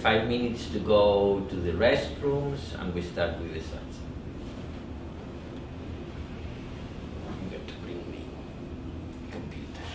5 minutes to go to the restrooms, and we start with the satsang. I'm going to bring the computer.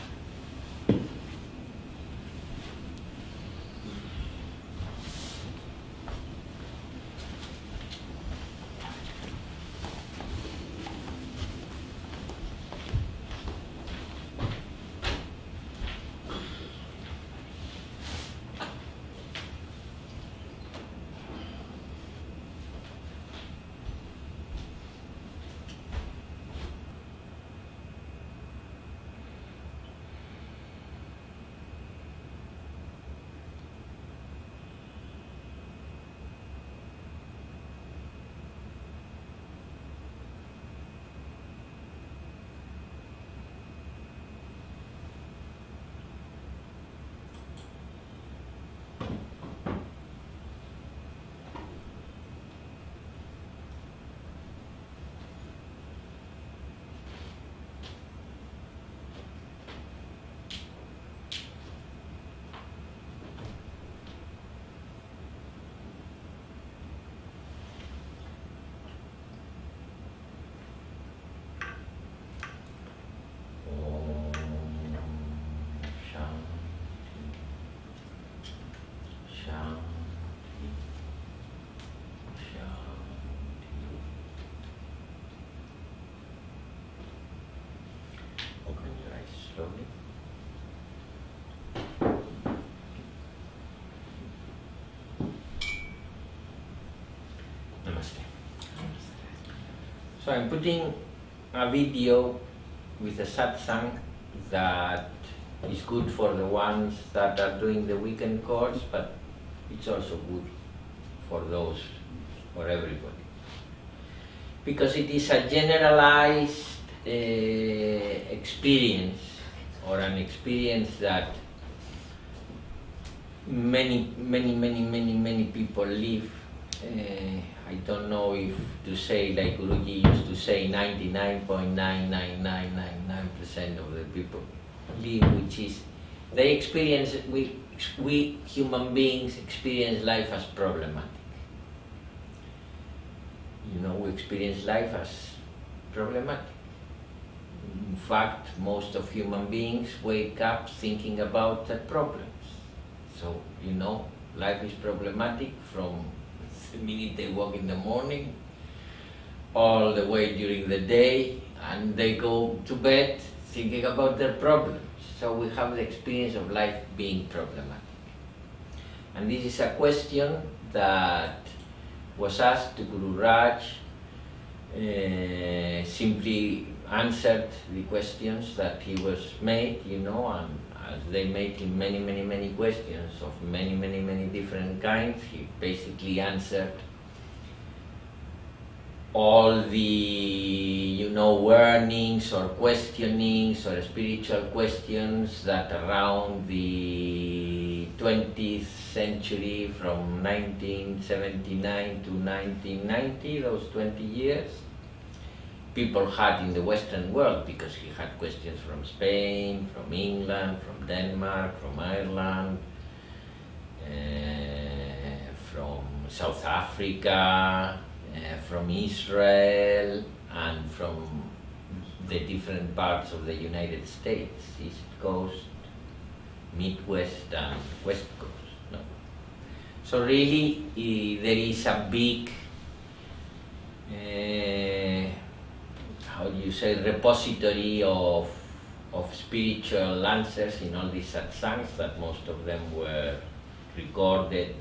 Open your eyes slowly. Namaste. So I'm putting a video with a satsang that is good for the ones that are doing the weekend course, but it's also good for those, for everybody. Because it is a generalized experience, or an experience that many people live. I don't know if to say, like Guruji used to say, 99.99999% of the people live, which is they experience, we human beings experience life as problematic. You know, we experience life as problematic. In fact, most of human beings wake up thinking about the problems. So, you know, life is problematic from the minute they wake in the morning, all the way during the day, and they go to bed thinking about their problems. So we have the experience of life being problematic. And this is a question that was asked to Guru Raj, simply answered the questions that he was made, you know, and as they made him many questions of many different kinds, he basically answered all the, you know, warnings or questionings or spiritual questions that around the 20th century, from 1979 to 1990, those 20 years, people had in the Western world, because he had questions from Spain, from England, from Denmark, from Ireland, from South Africa, from Israel, and from the different parts of the United States, East Coast, Midwest, and West Coast. No? So really, there is a big, how do you say, repository of spiritual answers in all these satsangs, that most of them were recorded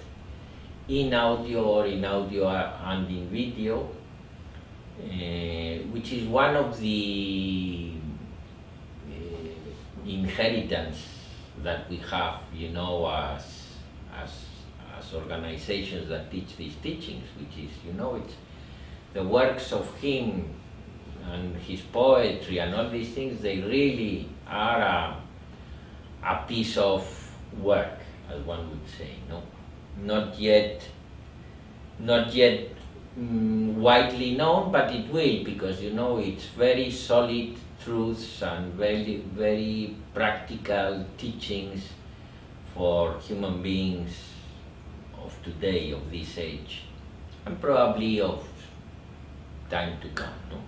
in audio or in audio and in video, which is one of the inheritance that we have, you know, as organizations that teach these teachings, which is, you know, it's the works of him and his poetry and all these things. They really are a piece of work, as one would say, no? Not yet widely known, but it will, because, you know, it's very solid truths and very practical teachings for human beings of today, of this age, and probably of time to come. No?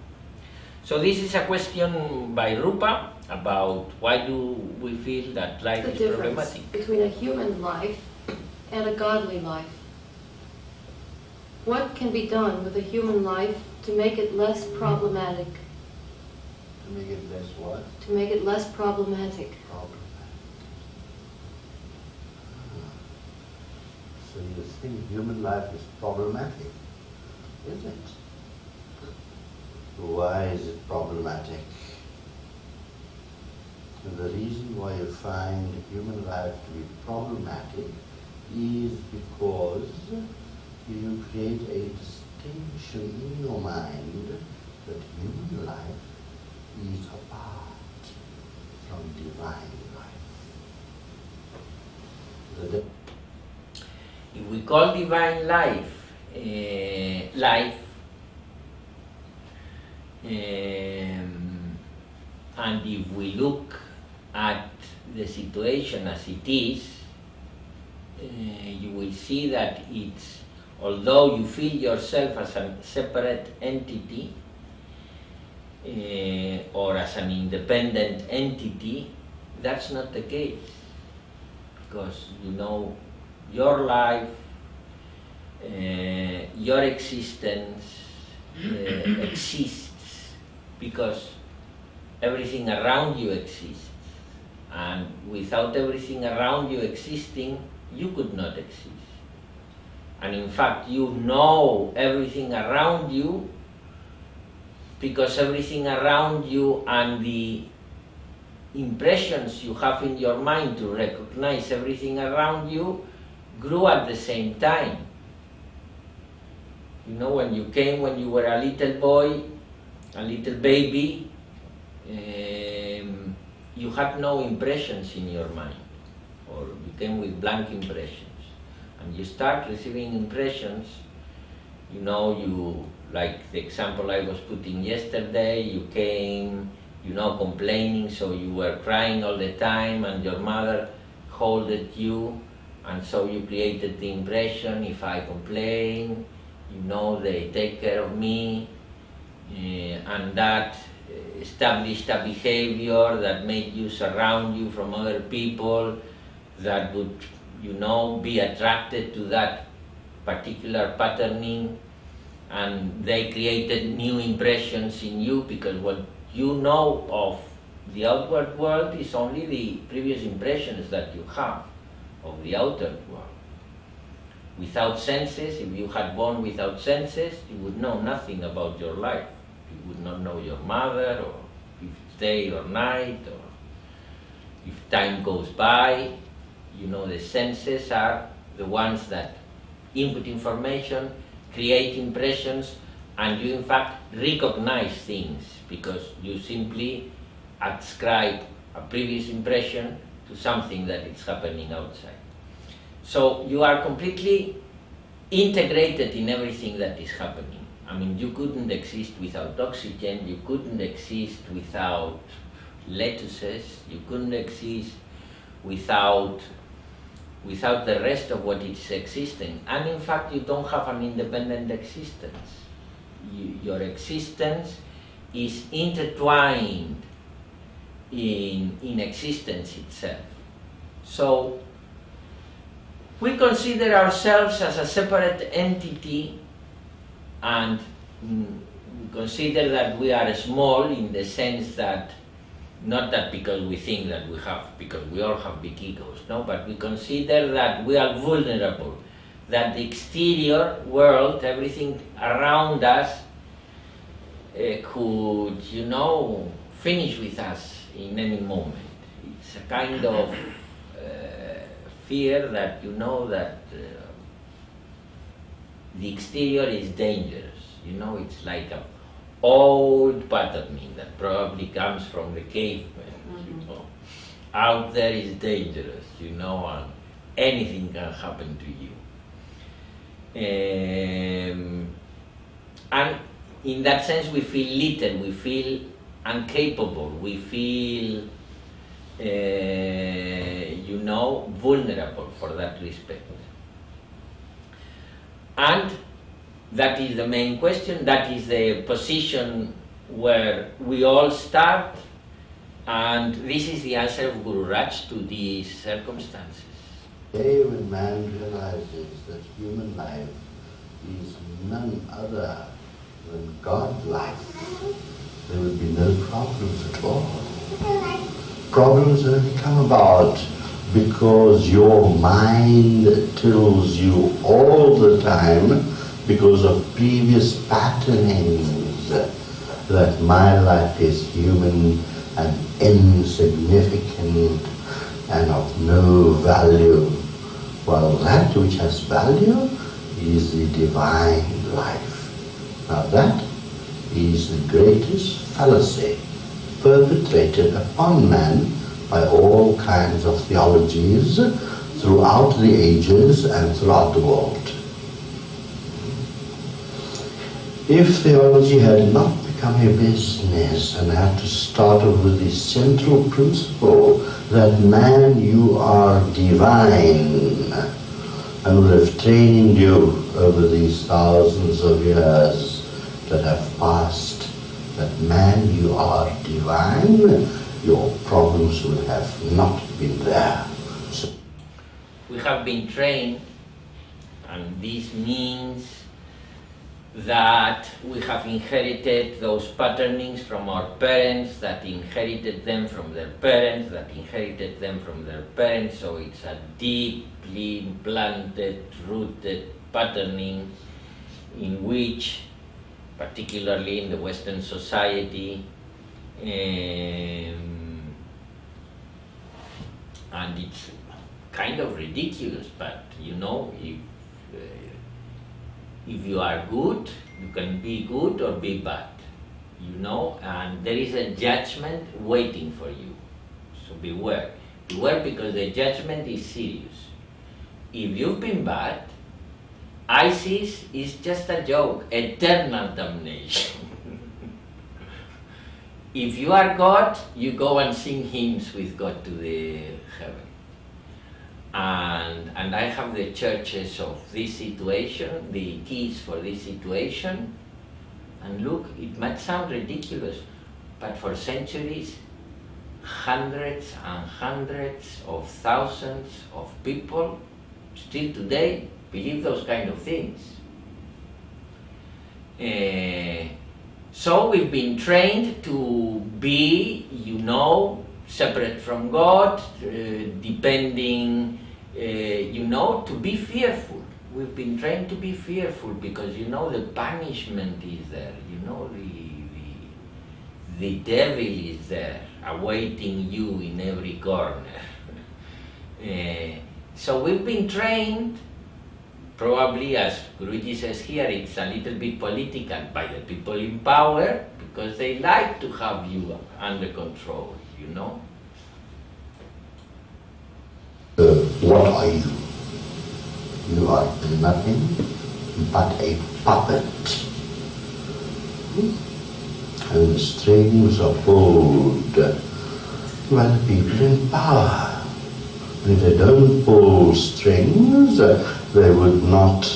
So this is a question by Rupa about why do we feel that life is problematic. Between a human life and a godly life. What can be done with a human life to make it less problematic? To make it less what? To make it less problematic. Problematic. So you think human life is problematic, is it? Why is it problematic? The reason why you find human life to be problematic is because you create a distinction in your mind that human life is apart from divine life. If we call divine life life, and if we look at the situation as it is, you will see that it's, although you feel yourself as a separate entity or as an independent entity, that's not the case. Because, you know, your life, your existence exists because everything around you exists. And without everything around you existing, you could not exist. And in fact, you know everything around you because everything around you and the impressions you have in your mind to recognize everything around you grew at the same time. You know, when you came, when you were a little boy, a little baby, you had no impressions in your mind, or you came with blank impressions. And you start receiving impressions, you know, like the example I was putting yesterday, you came, you know, complaining, so you were crying all the time, and your mother holded you, and so you created the impression, if I complain, you know, they take care of me, and that established a behavior that made you surround you from other people that would, you know, be attracted to that particular patterning, and they created new impressions in you because what you know of the outward world is only the previous impressions that you have of the outer world. Without senses, if you had born without senses, you would know nothing about your life. You would not know your mother, or if it's day or night, or if time goes by. You know, the senses are the ones that input information, create impressions, and you in fact recognize things because you simply ascribe a previous impression to something that is happening outside. So you are completely integrated in everything that is happening. I mean, you couldn't exist without oxygen, you couldn't exist without lettuces, you couldn't exist without the rest of what is existing. And in fact, you don't have an independent existence. Your existence is intertwined in existence itself. So we consider ourselves as a separate entity, and we consider that we are small in the sense that, not that because we think that we have, because we all have big egos, no, but we consider that we are vulnerable, that the exterior world, everything around us, could, you know, finish with us in any moment. It's a kind of fear that you know that the exterior is dangerous. You know, it's like an old patterning that probably comes from the cavemen. You know, out there is dangerous. You know, and anything can happen to you. And in that sense, we feel little. We feel incapable. We feel, you know, vulnerable for that respect. And that is the main question, that is the position where we all start, and this is the answer of Guru Raj to these circumstances. Today when man realizes that human life is none other than God life, there will be no problems at all. Problems only come about because your mind tells you all the time, because of previous patternings, that my life is human and insignificant and of no value, while that which has value is the divine life. Now that is the greatest fallacy perpetrated upon man by all kinds of theologies throughout the ages and throughout the world. If theology had not become a business and had to start off with the central principle that man, you are divine, and would have trained you over these thousands of years that have passed, that man, you are divine, your problems would have not been there. So we have been trained, and this means that we have inherited those patternings from our parents, that inherited them from their parents, that inherited them from their parents, so it's a deeply implanted, rooted patterning in which, particularly in the Western society, and it's kind of ridiculous, but you know, if you are good, you can be good or be bad, you know, and there is a judgment waiting for you. So beware. Beware, because the judgment is serious. If you've been bad, ISIS is just a joke, eternal damnation. If you are God, you go and sing hymns with God to the heaven. And I have the churches of this situation, the keys for this situation, and look, it might sound ridiculous, but for centuries, hundreds and hundreds of thousands of people still today believe those kind of things. So we've been trained to be, you know, separate from God, depending, you know, to be fearful. We've been trained to be fearful because, you know, the punishment is there, you know, the devil is there, awaiting you in every corner. So we've been trained, probably, as Guruji says here, it's a little bit political by the people in power, because they like to have you under control, you know. What are you? You are nothing but a puppet. And the strings are pulled by the people in power. And if they don't pull strings, they would not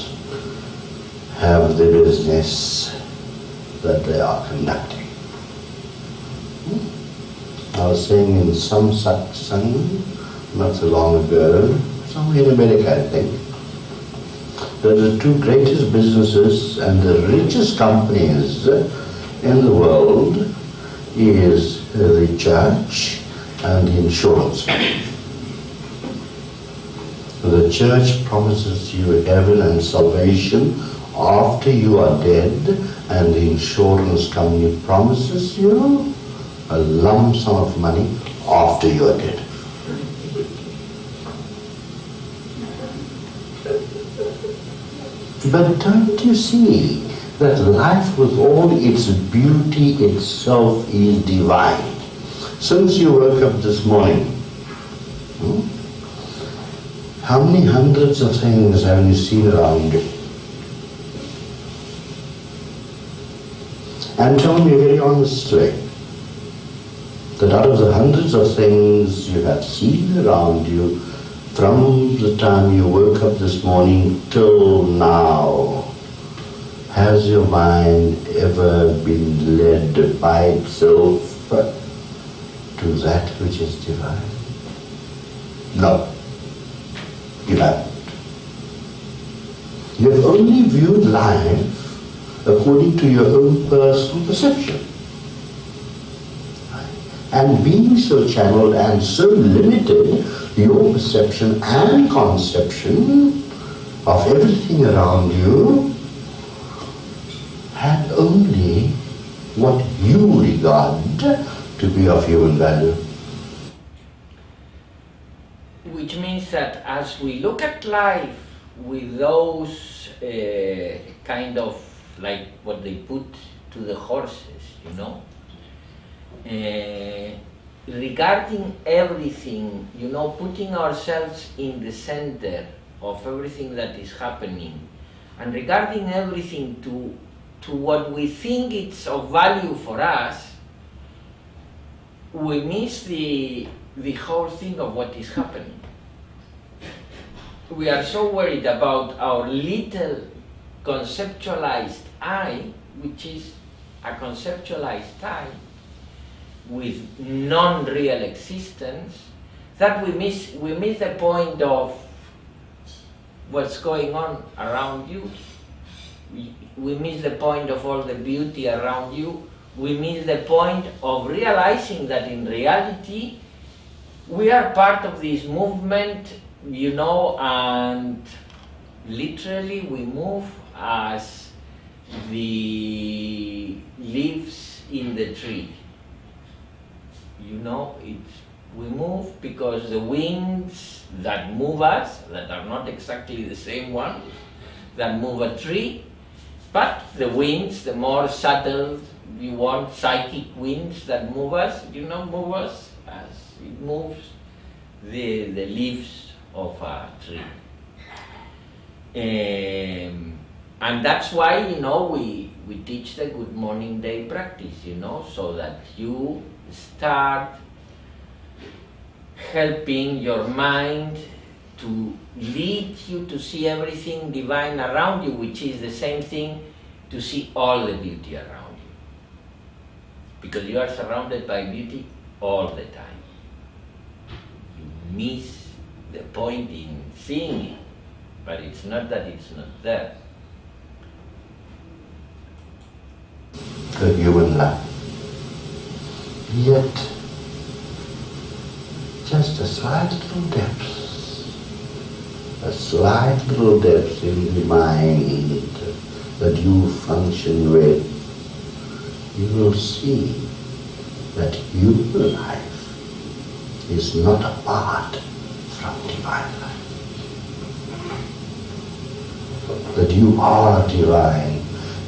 have the business that they are conducting. I was saying in some satsang not so long ago, somewhere in America I think, that the two greatest businesses and the richest companies in the world is the church and the insurance company. The church promises you heaven and salvation after you are dead, and the insurance company promises you a lump sum of money after you are dead. But don't you see that life with all its beauty itself is divine? Since you woke up this morning, how many hundreds of things have you seen around you? And tell me very honestly that out of the hundreds of things you have seen around you, From the time you woke up this morning till now, has your mind ever been led by itself to that which is divine? No, you haven't. You have only viewed life according to your own personal perception. And being so channeled and so limited, your perception and conception of everything around you had only what you regard to be of human value. Which means that as we look at life with those kind of like what they put to the horses, you know, regarding everything, you know, putting ourselves in the center of everything that is happening, and regarding everything to what we think it's of value for us, we miss the whole thing of what is happening. We are so worried about our little conceptualized I, which is a conceptualized I, with non-real existence, that we miss the point of what's going on around you. We miss the point of all the beauty around you. We miss the point of realizing that in reality we are part of this movement, you know, and literally we move as the leaves in the tree. You know, we move because the winds that move us, that are not exactly the same ones that move a tree, but the winds, the more subtle, you want, psychic winds that move us, you know, move us as it moves the leaves of a tree. And that's why, you know, we teach the Good Morning Day practice, you know, so that you start helping your mind to lead you to see everything divine around you, which is the same thing to see all the beauty around you. Because you are surrounded by beauty all the time. You miss the point in seeing it, but it's not that it's not there. The human life. Yet, just a slight little depth in the mind that you function with, you will see that human life is not apart from divine life. That you are divine.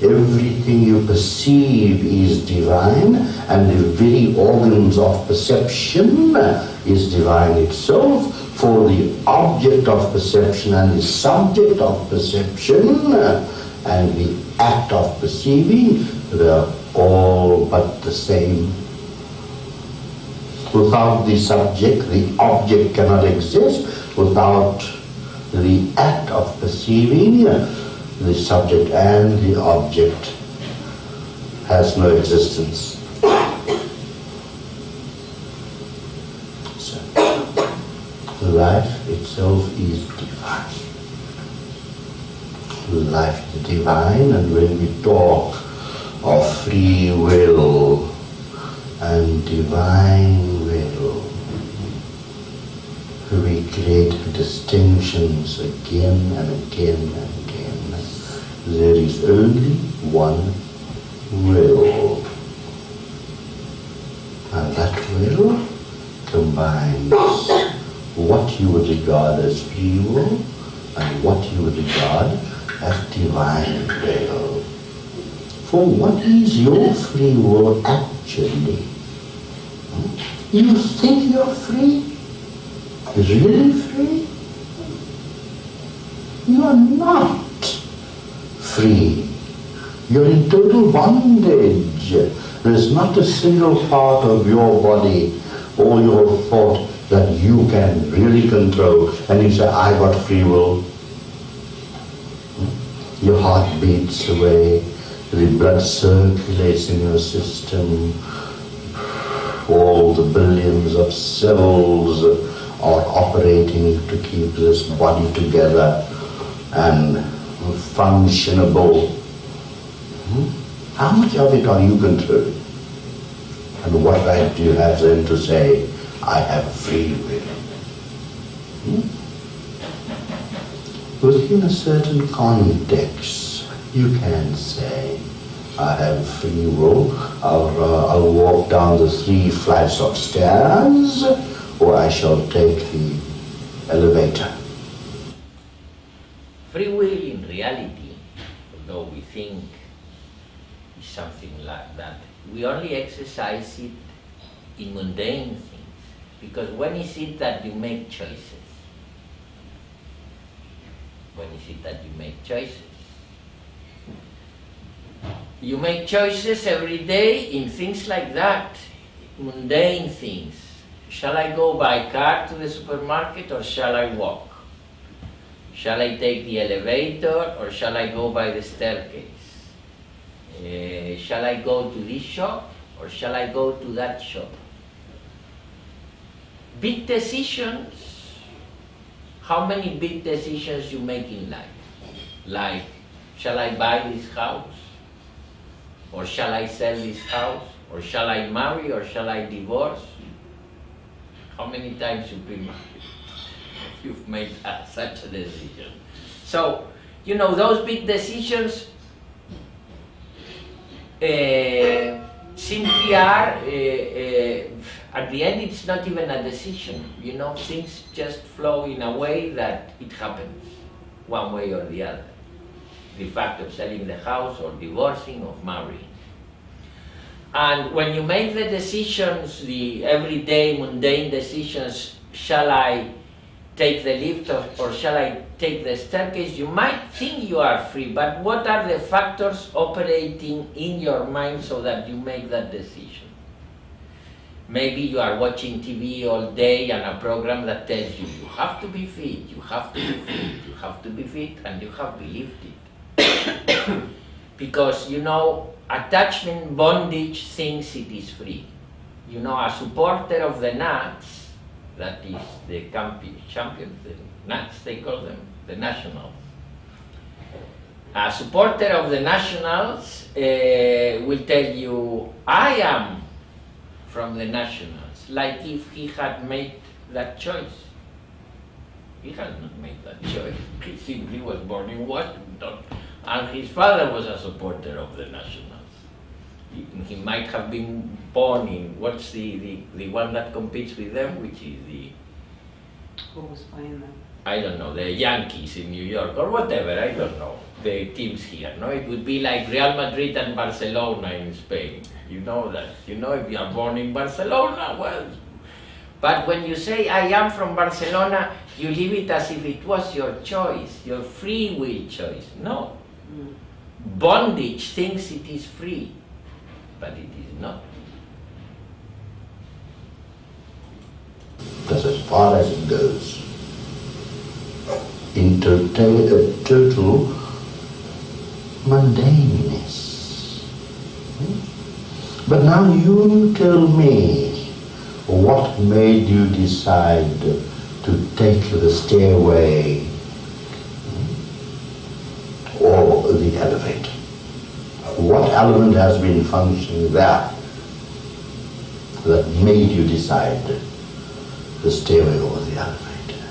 Everything you perceive is divine, and the very organs of perception is divine itself, for the object of perception and the subject of perception and the act of perceiving, they are all but the same. Without the subject, the object cannot exist. Without the act of perceiving, the subject and the object has no existence. So, life itself is divine. Life is divine, and when we talk of free will and divine will, we create distinctions again and again and again. There is only one will, and that will combines what you would regard as free will and what you would regard as divine will. For what is your free will actually? You think you're free? Really free? You are not free. You're in total bondage. There's not a single part of your body or your thought that you can really control, and you say, I got free will. Your heart beats away, the blood circulates in your system, all the billions of cells are operating to keep this body together and functionable. How much of it are you controlling? And what right do you have then to say, I have free will? Within a certain context, you can say, I have free will. I'll walk down the 3 flights of stairs, or I shall take the elevator. Free will in reality, although we think it's something like that, we only exercise it in mundane things. Because when is it that you make choices? When is it that you make choices? You make choices every day in things like that, mundane things. Shall I go by car to the supermarket or shall I walk? Shall I take the elevator or shall I go by the staircase? Shall I go to this shop or shall I go to that shop? Big decisions. How many big decisions you make in life? Like, shall I buy this house? Or shall I sell this house? Or shall I marry or shall I divorce? How many times you've been married? You've made such a decision. So, you know, those big decisions simply are, at the end it's not even a decision. You know, things just flow in a way that it happens, one way or the other. The fact of selling the house or divorcing or marrying. And when you make the decisions, the everyday mundane decisions, shall I take the lift or shall I take the staircase, you might think you are free, but what are the factors operating in your mind so that you make that decision? Maybe you are watching TV all day and a program that tells you, you have to be fit, you have to be fit, you have to be fit, and you have believed it. Because, you know, attachment bondage thinks it is free. You know, a supporter of the Nats, that is the champions, the Nats they call them, the Nationals. A supporter of the Nationals will tell you, I am from the Nationals, like if he had made that choice. He has not made that choice. He simply was born in Washington, and his father was a supporter of the Nationals. He might have been born in, what's the one that competes with them, which is the... Who was playing them? I don't know, the Yankees in New York, or whatever, I don't know, the teams here, no? It would be like Real Madrid and Barcelona in Spain. You know that, you know, if you are born in Barcelona, well... But when you say, I am from Barcelona, you leave it as if it was your choice, your free will choice. No. Bondage thinks it is free, but it is not. That's as far as it goes. In total mundaneness. But now you tell me, what made you decide to take the stairway or the elevator? What element has been functioning there that made you decide the stairway or the elevator?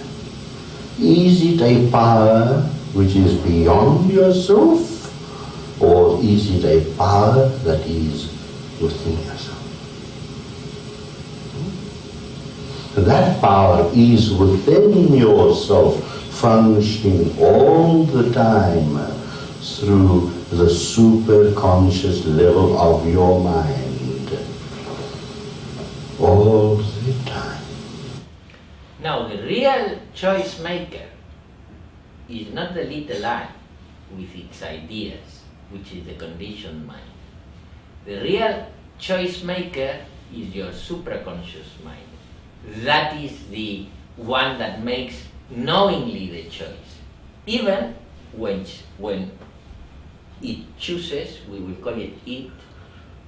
Is it a power which is beyond yourself, or is it a power that is within yourself? That power is within yourself, functioning all the time through the superconscious level of your mind, all the time. Now, the real choice maker is not the little I with its ideas, which is the conditioned mind. The real choice maker is your supraconscious mind. that is the one that makes knowingly the choice. Even when it chooses, we will call it it,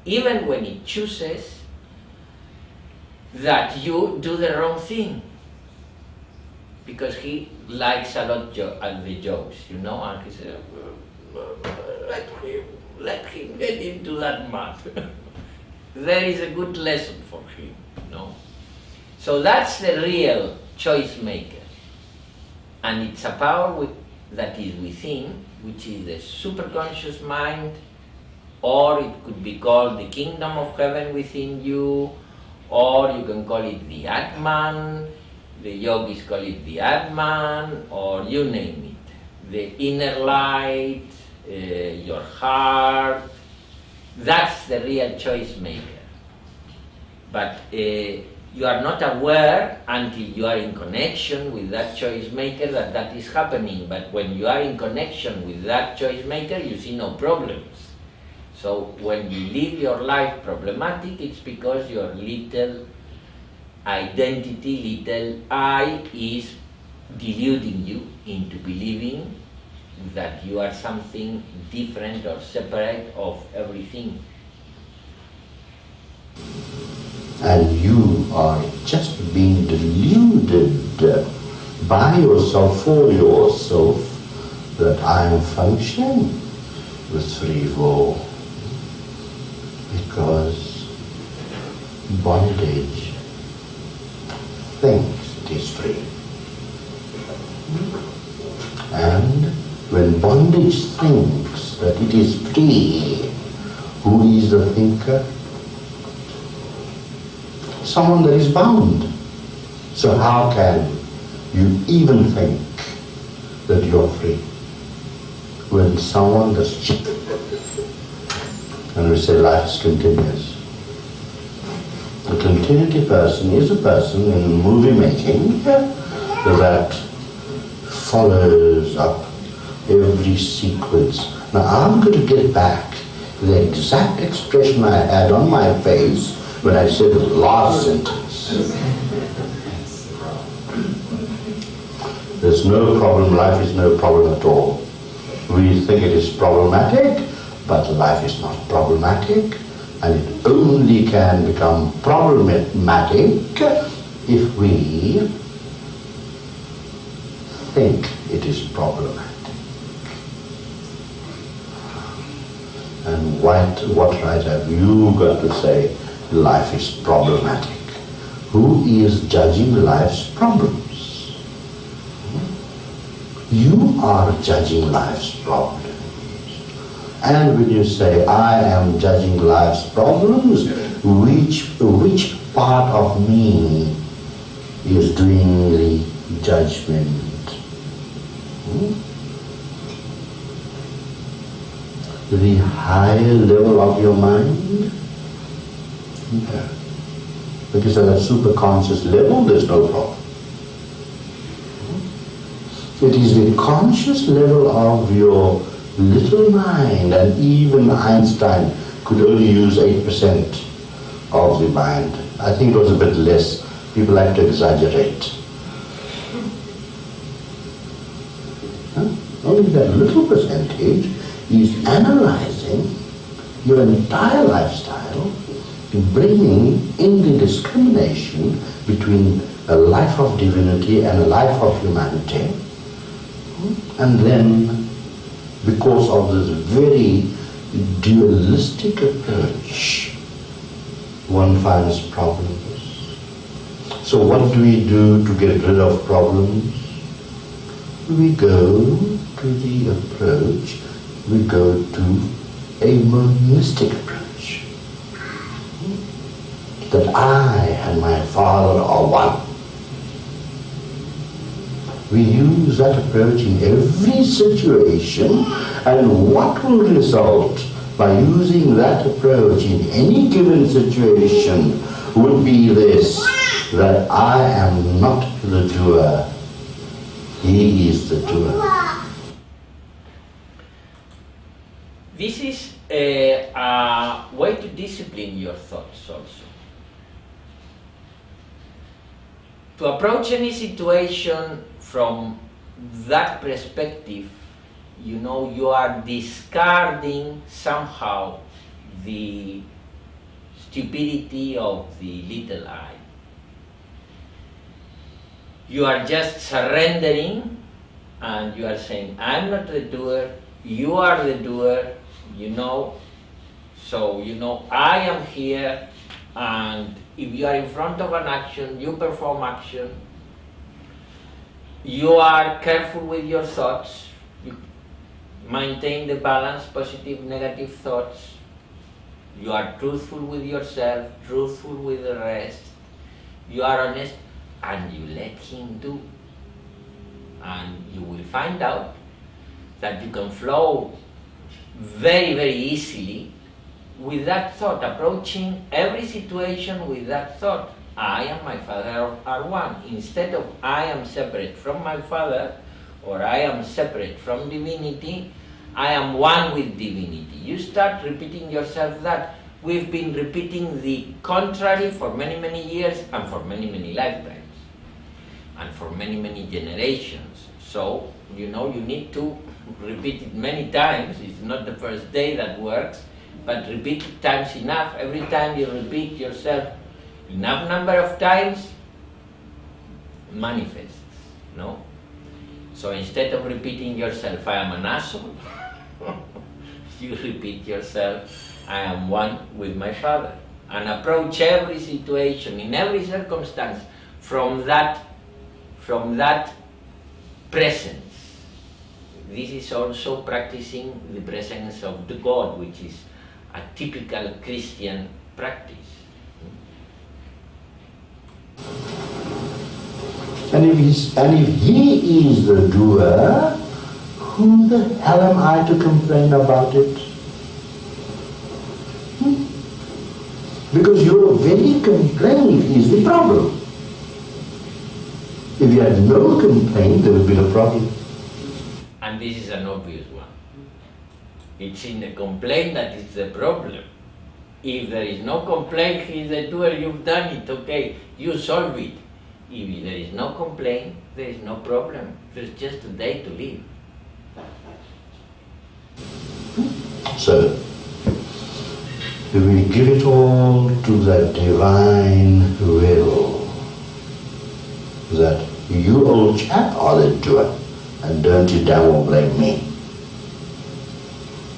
even when it chooses that you do the wrong thing. Because he likes a lot the jokes, you know, and he says, let him get into that math. There is a good lesson for him, you know. So that's the real choice maker. And it's a power that is within, which is the superconscious mind, or it could be called the kingdom of heaven within you, or you can call it the Atman, the yogis call it the Atman, or you name it. The inner light, your heart, that's the real choice maker. But you are not aware until you are in connection with that choice maker that that is happening. But when you are in connection with that choice maker, you see no problems. So when you live your life problematic, it's because your little identity, little I, is deluding you into believing that you are something different or separate of everything. And you are just being deluded by yourself, for yourself, that I am functioning with free will, because bondage thinks it is free. And when bondage thinks that it is free, who is the thinker? Someone that is bound. So how can you even think that you're free when someone does cheat? And we say life is continuous. A continuity person is a person in movie making that follows up every sequence. Now I'm going to get back to the exact expression I had on my face when I said the last sentence. There's no problem, life is no problem at all. We think it is problematic, but life is not problematic, and it only can become problematic if we think it is problematic. And what right have you got to say life is problematic? Who is judging life's problems? You are judging life's problems. And when you say, I am judging life's problems, which part of me is doing the judgment? The higher level of your mind? Yeah. Because at that superconscious level, there's no problem. It is the conscious level of your little mind, and even Einstein could only use 8% of the mind. I think it was a bit less. People like to exaggerate. Only that little percentage is analyzing your entire lifestyle, bringing in the discrimination between a life of divinity and a life of humanity. And then, because of this very dualistic approach, one finds problems. So what do we do to get rid of problems? We go to the approach, we go to a monistic approach. That I and my Father are one. We use that approach in every situation, and what will result by using that approach in any given situation would be this, that I am not the doer, He is the doer. This is a way to discipline your thoughts also. to approach any situation from that perspective, you know, you are discarding somehow the stupidity of the little I. You are just surrendering and you are saying, I'm not the doer, you are the doer, you know. So, you know, I am here, and if you are in front of an action, you perform action. You are careful with your thoughts, you maintain the balance, positive, negative thoughts. You are truthful with yourself, truthful with the rest. You are honest, and you let him do. And you will find out that you can flow very, very easily with that thought, approaching every situation with that thought. I and my Father are one. Instead of I am separate from my Father, or I am separate from divinity, I am one with divinity. You start repeating yourself that. We've been repeating the contrary for many, many years, and for many, many lifetimes, and for many, many generations. So, you know, you need to repeat it many times. It's not the first day that works, but repeat it times enough. Every time you repeat yourself enough number of times, manifests, no? So instead of repeating yourself, I am an asshole, you repeat yourself, I am one with my Father. And approach every situation, in every circumstance, from that presence. This is also practicing the presence of the God, which is a typical Christian practice. And if he is the doer, who the hell am I to complain about it? Because your very complaint is the problem. If you had no complaint, there would be no problem. And this is an obvious one. It's in the complaint that is the problem. If there is no complaint, he is the doer, you've done it, okay, you solve it. If there is no complaint, there is no problem. There's just a day to live. So, we give it all to the divine will, that you old chap are the doer, and don't you damn well blame me.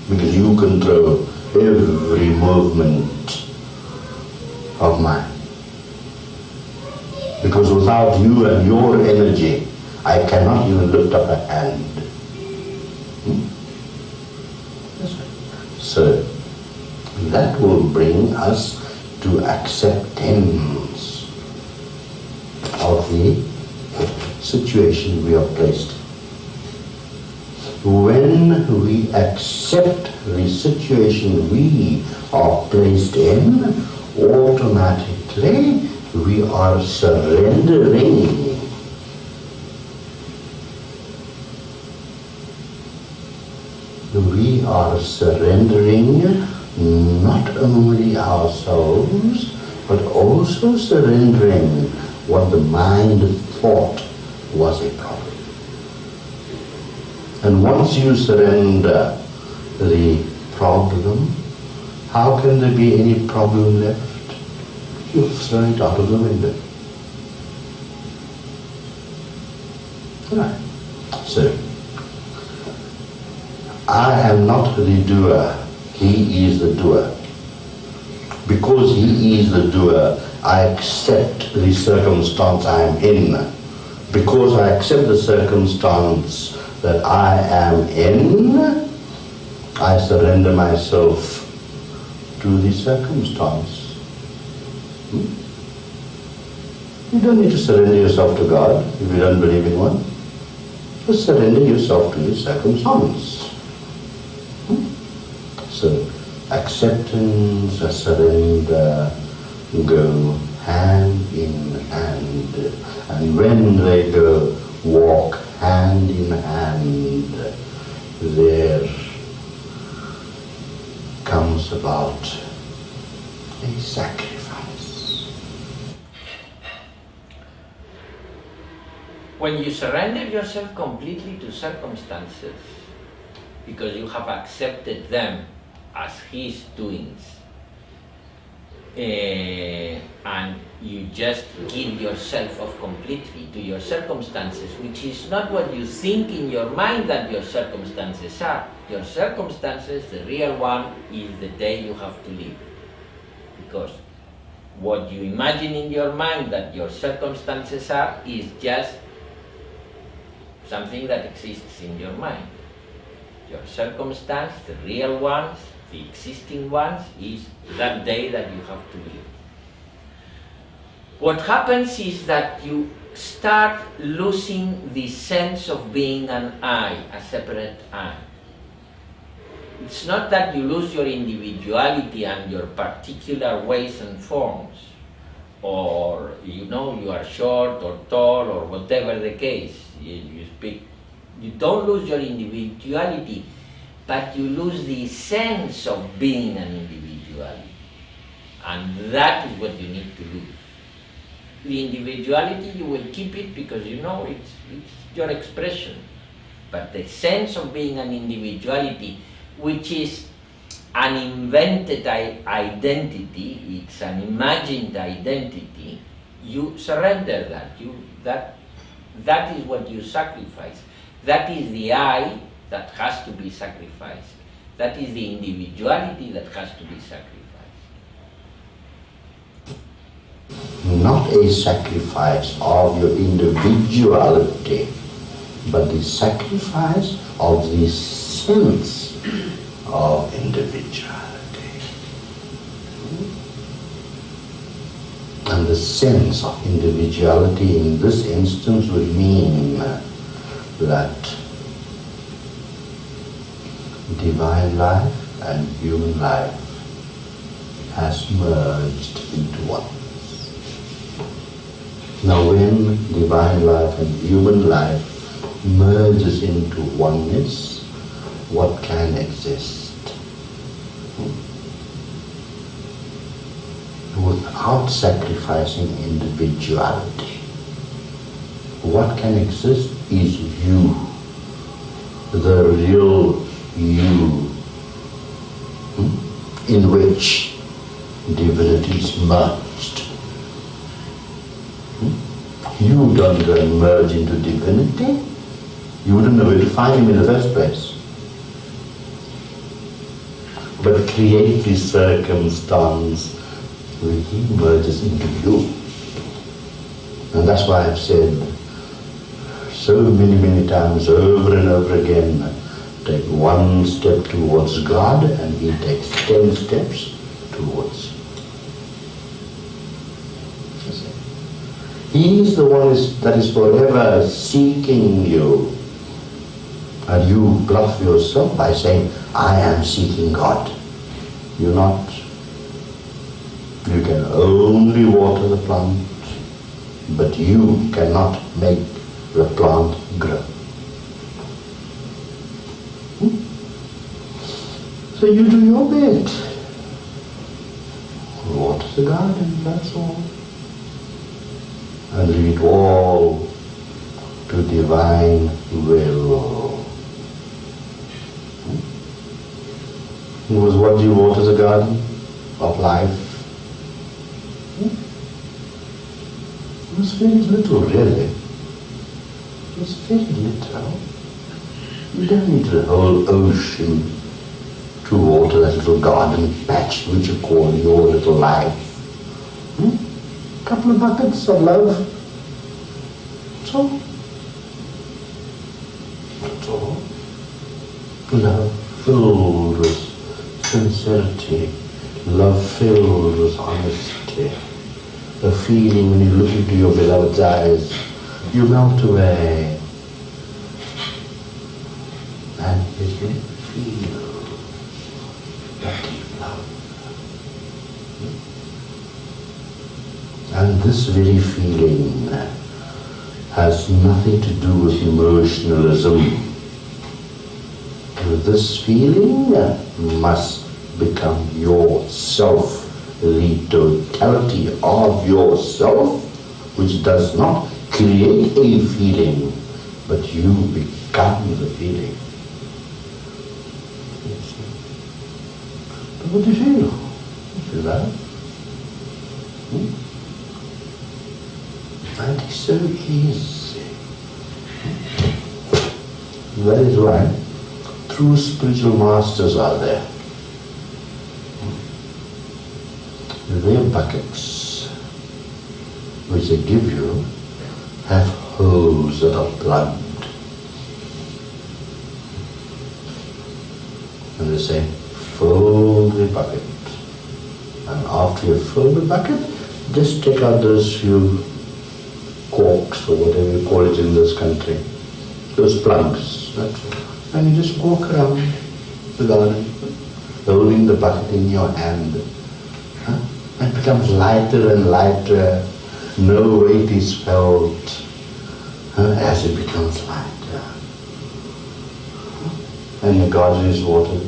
Because you control every movement of mine. Because without you and your energy, I cannot even lift up a hand. So, that will bring us to acceptance of the situation we are placed in. When we accept the situation we are placed in, automatically we are surrendering. We are surrendering not only ourselves, but also surrendering what the mind thought was a problem. And once you surrender the problem, how can there be any problem left? You throw it out of the window. Right. So, I am not the doer, he is the doer. Because he is the doer, I accept the circumstance I am in. Because I accept the circumstance that I am in, I surrender myself to the circumstance. You don't need to surrender yourself to God if you don't believe in one. Just surrender yourself to the circumstance. So, acceptance and surrender go hand in hand. And when they go walk hand in hand, there comes about a sacrifice. when you surrender yourself completely to circumstances, because you have accepted them as his doings, and you just give yourself off completely to your circumstances, which is not what you think in your mind that your circumstances are. Your circumstances, the real one, is the day you have to live. Because what you imagine in your mind that your circumstances are is just something that exists in your mind. Your circumstance, the real ones, the existing ones, is that day that you have to live. What happens is that you start losing the sense of being an I, a separate I. It's not that you lose your individuality and your particular ways and forms, or you are short or tall or whatever the case. You don't lose your individuality, but you lose the sense of being an individuality. And that is what you need to lose. The individuality, you will keep it because it's your expression. But the sense of being an individuality, which is an invented identity, it's an imagined identity, you surrender that. That is what you sacrifice. That is the I that has to be sacrificed. That is the individuality that has to be sacrificed. Not a sacrifice of your individuality, but the sacrifice of the sense of individuality. And the sense of individuality in this instance would mean that divine life and human life has merged into one. Now when divine life and human life merges into oneness, what can exist? Without sacrificing individuality. What can exist is you, the real you, in which divinity is merged. You don't go and merge into divinity. You wouldn't know where to find him in the first place. But create this circumstance where he merges into you. And that's why I've said so many times over and over again, take one step towards God and he takes 10 steps towards you. He is the one that is forever seeking you. And you bluff yourself by saying, I am seeking God. You're not. You can only water the plant, but you cannot make the plant grow. So you do your bit. Water the garden, that's all. And leave it all to divine will. Because what do you water the garden of life? It was very little, really. It was very little. You don't need the whole ocean to water that little garden patch which you call your little life. A couple of buckets of love. That's all. That's all. Love filled with sincerity. Love filled with honesty. A feeling when you look into your beloved's eyes, you melt away. And you can feel that deep love. And this very feeling has nothing to do with emotionalism. This feeling must become yourself, the totality of yourself, which does not create a feeling, but you become the feeling. But what do you feel? You feel that? And it's so easy. That is why true spiritual masters are there. Their buckets, which they give you, have holes that are plugged. And they say, fill the bucket. And after you fill the bucket, just take out those few corks or whatever you call it in this country. Those plugs. That's all. And you just walk around the garden, holding the bucket in your hand. Huh? It becomes lighter and lighter. No weight is felt as it becomes lighter. And the garden is watered.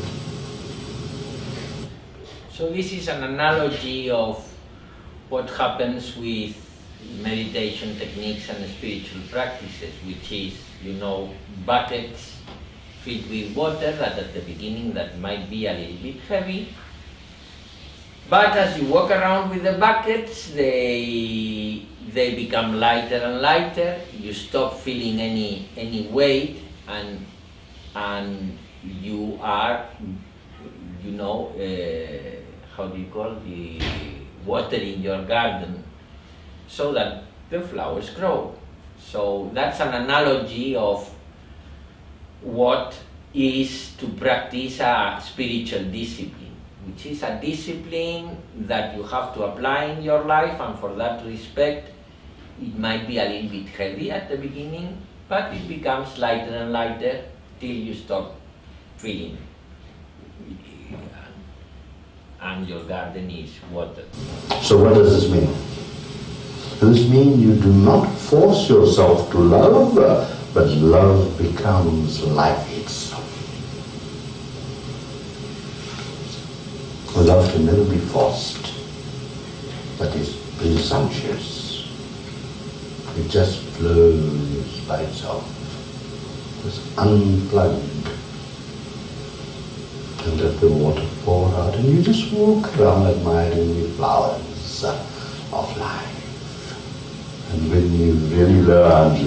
So this is an analogy of what happens with meditation techniques and spiritual practices, which is, buckets filled with water that at the beginning that might be a little bit heavy. But as you walk around with the buckets, they become lighter and lighter. You stop feeling any weight, and you are, how do you call the water in your garden, so that the flowers grow. So that's an analogy of what is to practice a spiritual discipline, which is a discipline that you have to apply in your life, and for that respect, it might be a little bit heavy at the beginning, but it becomes lighter and lighter till you stop feeling it, and your garden is watered. So what does this mean? Does this mean you do not force yourself to love, but love becomes life itself? Love can never be forced. That is presumptuous. It just flows by itself. Just unplug and let the water pour out, and you just walk around admiring the flowers of life. And when you really learn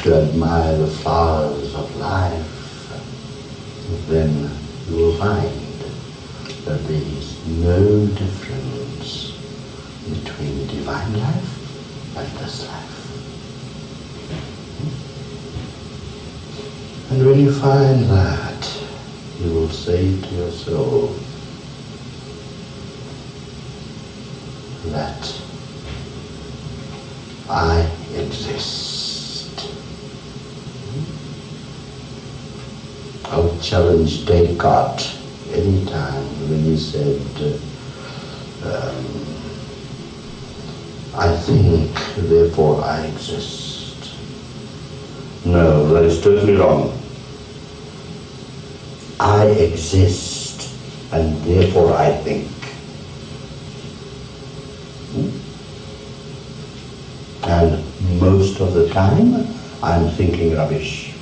to admire the flowers of life, then you will find that there is no difference between divine life and this life. And when you find that, you will say to yourself that I exist. I would challenge Descartes anytime when he said, I think, therefore I exist. No, that is totally wrong. I exist, and therefore I think. And most of the time, I'm thinking rubbish.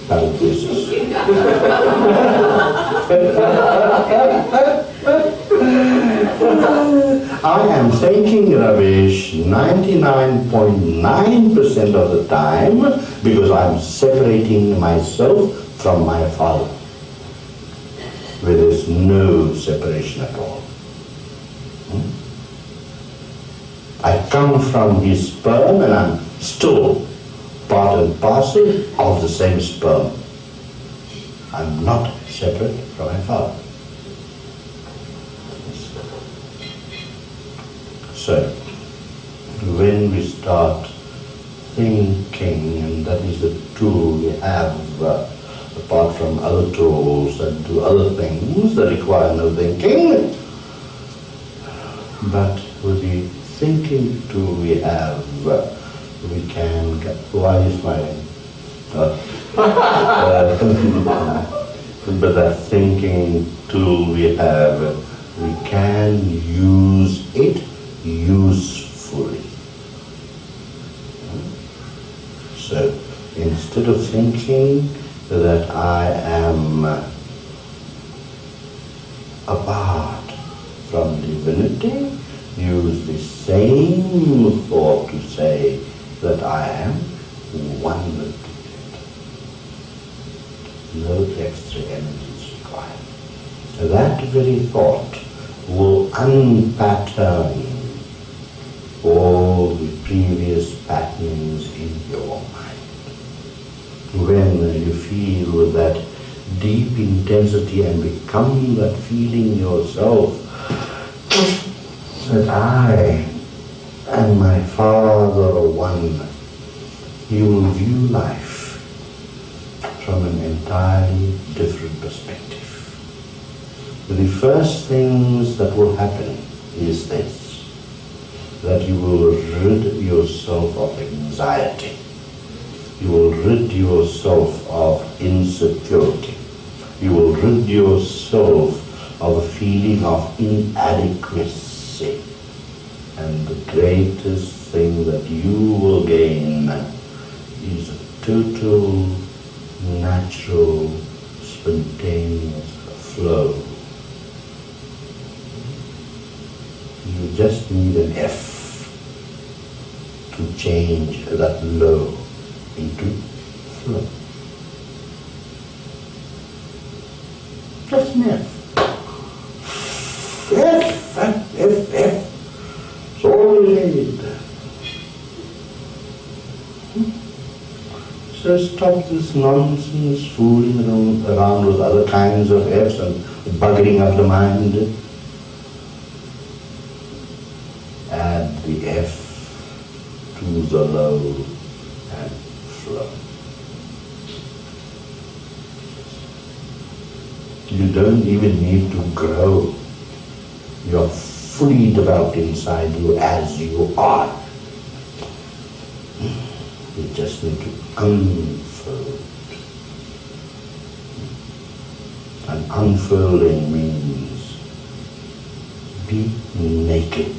Parenthesis. I am thinking rubbish 99.9% of the time because I'm separating myself from my Father, where there's no separation at all. I come from his sperm and I'm still part and parcel of the same sperm. I'm not separate from my Father. So, when we start thinking, and that is the tool we have, apart from other tools that do other things that require no thinking, but with the thinking tool we have, we can get, why are you smiling? But that thinking tool we have, we can use it usefully. thinking that I am apart from divinity, use the same thought to say that I am one with divinity. No extra energy is required. That very thought will unpattern all the previous patterns in your mind. When you feel that deep intensity and become that feeling yourself, that I and my Father are one, you will view life from an entirely different perspective. The first things that will happen is this, that you will rid yourself of anxiety. You will rid yourself of insecurity. You will rid yourself of a feeling of inadequacy. And the greatest thing that you will gain is a total, natural, spontaneous flow. You just need an F to change that low into flow. Just an F. F. It's all you need. So stop this nonsense, fooling around with other kinds of F's and buggering up the mind. Add the F to the low and flow. You don't even need to grow. You're fully developed inside you as you are. You just need to unfold. And unfolding means be naked.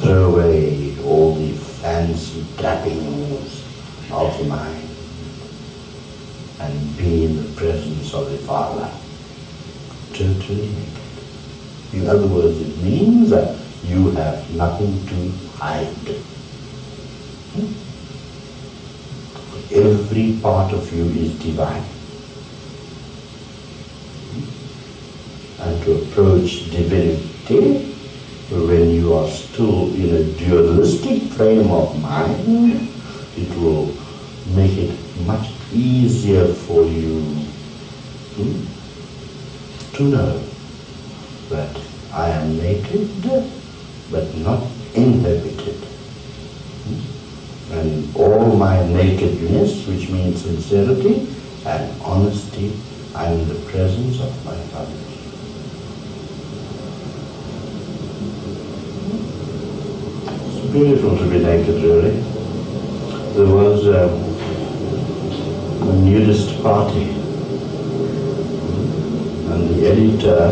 Throw away all the fancy trappings of the mind and be in the presence of the Father, totally naked. In other words, it means that you have nothing to hide. Every part of you is divine. And to approach divinity when you are still in a dualistic frame of mind, it will make it much easier for you to know that I am naked but not inhibited. And all my nakedness, which means sincerity and honesty, I am in the presence of my Father. It's beautiful to be naked, really. There was a nudist party, and the editor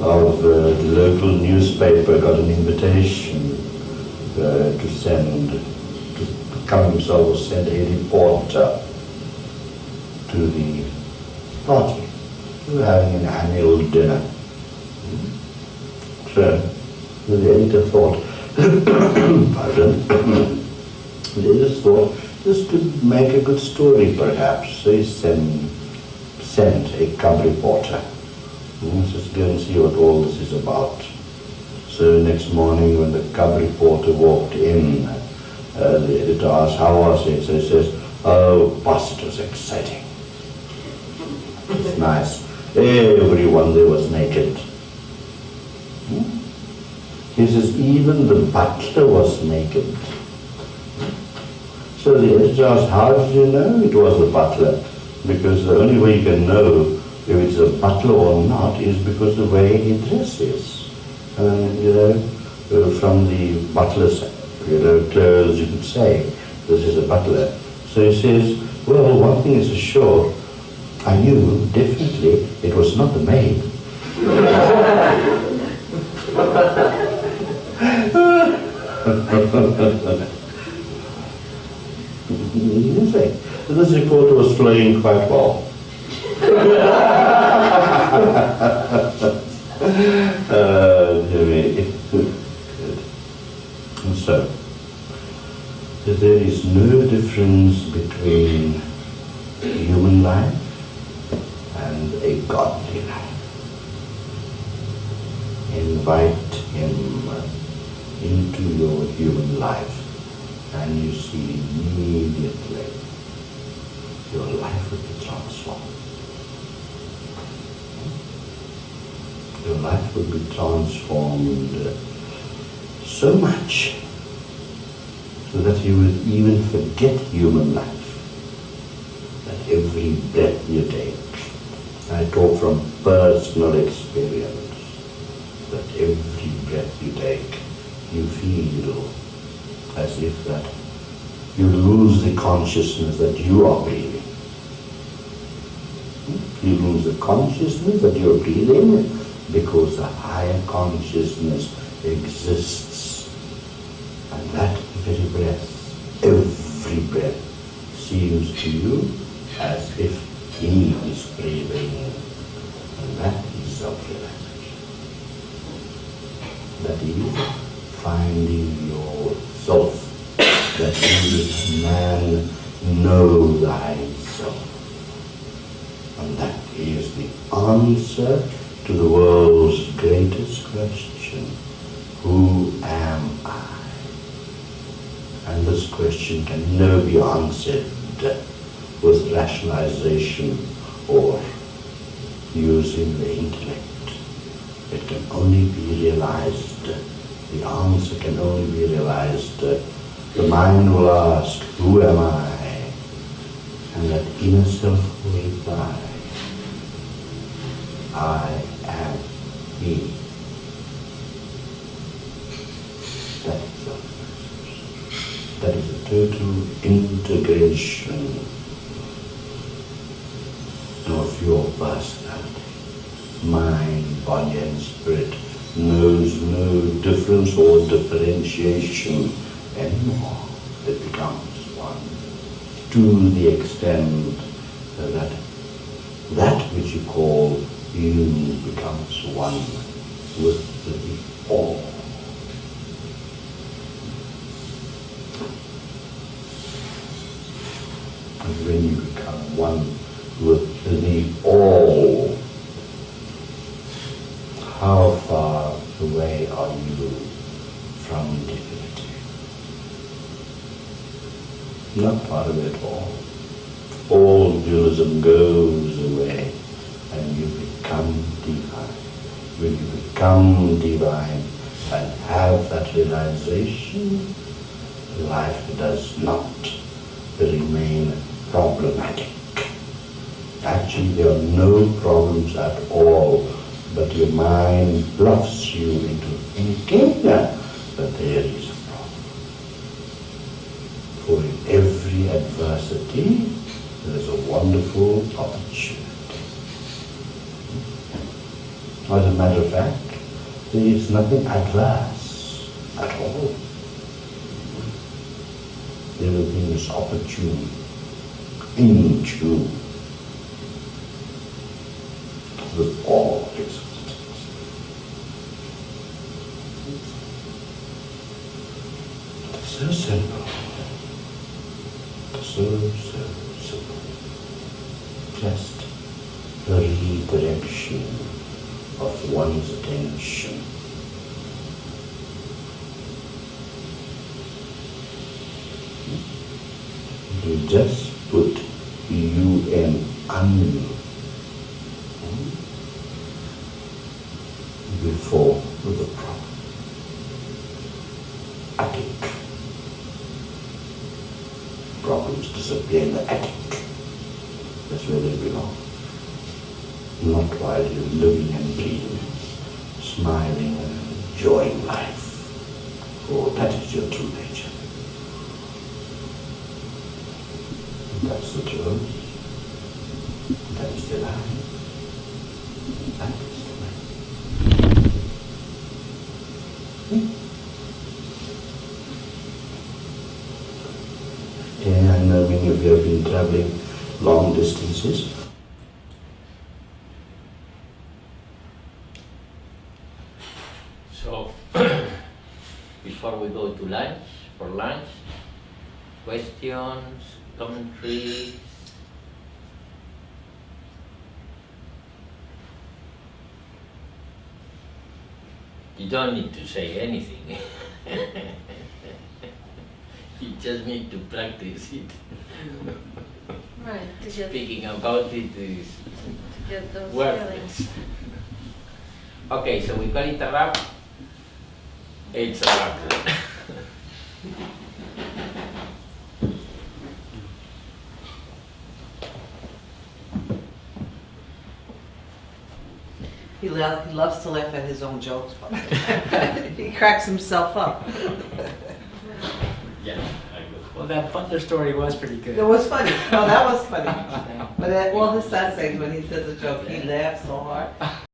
of the local newspaper got an invitation to come himself or send a reporter to the party. We were having an annual dinner. So the editor thought, pardon, the editor thought this could make a good story perhaps. So he sent a cub reporter. Let's just go and see what all this is about. So next morning when the cub reporter walked in, the editor asked, how was it? So he says, oh, boss, it was exciting. It's nice. Everyone there was naked. He says, even the butler was naked. So the editor asked, how did you know it was the butler? Because the only way you can know if it's a butler or not is because the way he dresses. From the butler's clothes you could say, this is a butler. So he says, well, one thing is sure, I knew definitely it was not the maid. Music. This reporter was flowing quite well. Good. And so, there is no difference between human life and a godly life. Invite him into your human life and you see immediately your life will be transformed. Your life will be transformed so much so that you will even forget human life. That every breath you take, I talk from personal experience, that every breath you take, you feel as if that you lose the consciousness that you are breathing. You lose the consciousness that you are breathing because a higher consciousness exists. And that very breath, every breath, seems to you as if he is breathing. And that is self-realization. That is finding yourself. That is, man, know thyself. And that is the answer to the world's greatest question, who am I? And this question can never be answered with rationalization or using the intellect. It can only be realized, the answer can only be realized. The mind will ask, who am I? And that inner self will reply, I am he. That is self-realization. That is a total integration of your personality. Mind, body and spirit knows no difference or differentiation anymore. It becomes one. To the extent that that which you call you becomes one with the all. And when you become one with the all, how far away are you from divinity? Not far away at all. All dualism goes away and you become divine. When you become divine and have that realization, life does not remain problematic. Actually, there are no problems at all, but your mind bluffs you into thinking that there is a problem. For in every adversity, there is a wonderful opportunity. As a matter of fact, there is nothing adverse at all. Everything is opportune, in tune with all existence. So simple. So simple. Just a redirection of one's attention. You just put UN before the problem. Attic. Problems disappear in the attic. That's where they belong. Not while you're living and breathing, smiling and enjoying life. For that is your true nature. That's the truth. That is the life. That is the life. And we have been traveling long distances. So, before we go to lunch, questions, commentaries? You don't need to say anything. You just need to practice it. Right, to get, Speaking about it is to get those feelings. worthless. Okay, so we call it a wrap. It's a wrap. He loves to laugh at his own jokes, but he cracks himself up. Yeah, I will. Well, that butler story was pretty good. It was funny. No, that was funny. But all his sad things when he says a joke, he laughs so hard.